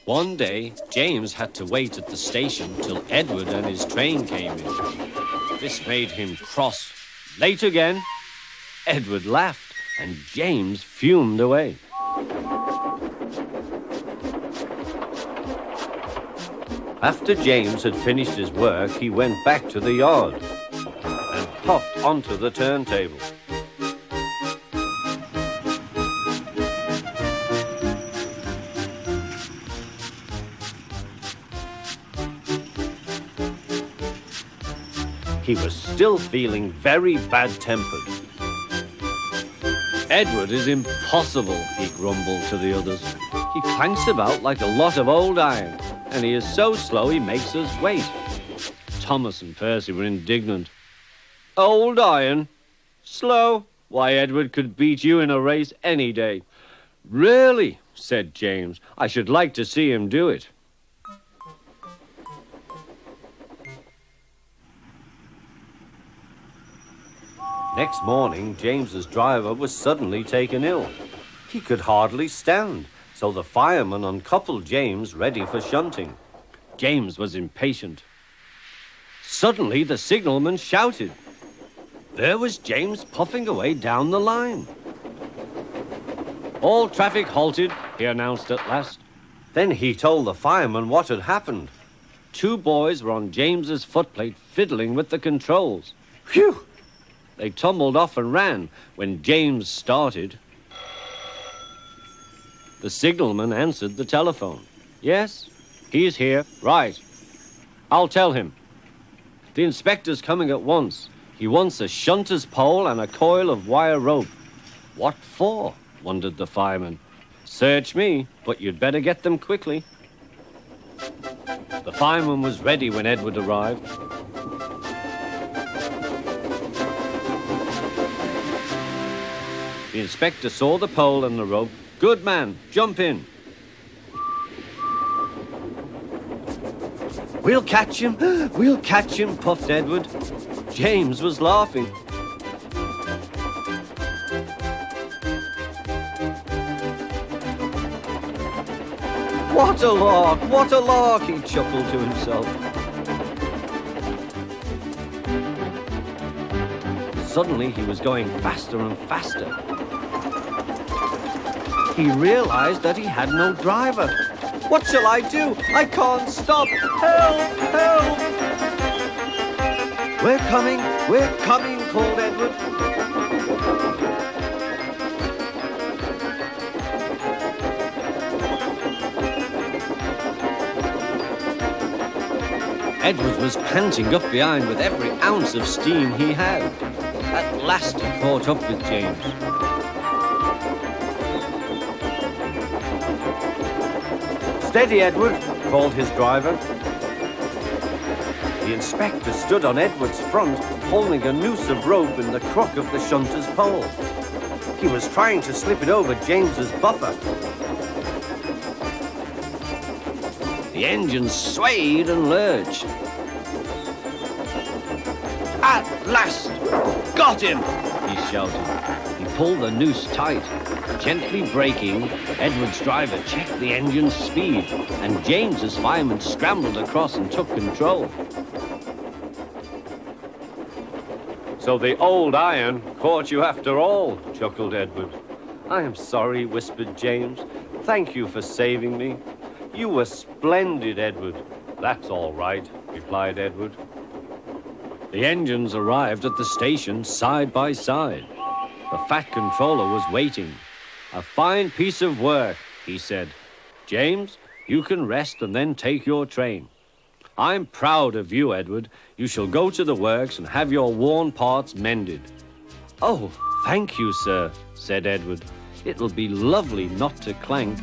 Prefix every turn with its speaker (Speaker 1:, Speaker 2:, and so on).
Speaker 1: One day, James had to wait at the station till Edward and his train came in. This made him cross. Late again? Edward laughed, and James fumed away. After James had finished his work, he went back to the yard and puffed onto the turntable. He was still feeling very bad-tempered. Edward is impossible, he grumbled to the others. He clanks about like a lot of old iron, and he is so slow he makes us wait. Thomas and Percy were indignant. Old iron? Slow? Why, Edward could beat you in a race any day. Really, said James, I should like to see him do it. Next morning, James's driver was suddenly taken ill. He could hardly stand, so the fireman uncoupled James ready for shunting. James was impatient. Suddenly, the signalman shouted. There was James puffing away down the line. All traffic halted, he announced at last. Then he told the fireman what had happened. 2 boys were on James's footplate fiddling with the controls. Phew! They tumbled off and ran when James started. The signalman answered the telephone. Yes, he's here. Right. I'll tell him. The inspector's coming at once. He wants a shunter's pole and a coil of wire rope. What for? Wondered the fireman. Search me, but you'd better get them quickly. The fireman was ready when Edward arrived. The inspector saw the pole and the rope. Good man, jump in. We'll catch him, puffed Edward. James was laughing. What a lark, he chuckled to himself. Suddenly he was going faster and faster. He realized that he had no driver. What shall I do? I can't stop. Help! Help! We're coming, called Edward. Edward was panting up behind with every ounce of steam he had. At last he caught up with James. Steady, Edward, called his driver. The inspector stood on Edward's front, holding a noose of rope in the crook of the shunter's pole. He was trying to slip it over James's buffer. The engine swayed and lurched. At last! Got him! He shouted. He pulled the noose tight. Gently braking, Edward's driver checked the engine's speed, and James's fireman scrambled across and took control. So the old iron caught you after all, chuckled Edward. I am sorry, whispered James. Thank you for saving me. You were splendid, Edward. That's all right, replied Edward. The engines arrived at the station side by side. The fat controller was waiting. A fine piece of work, he said. James, you can rest and then take your train. I'm proud of you, Edward. You shall go to the works and have your worn parts mended. Oh, thank you, sir, said Edward. It'll be lovely not to clank.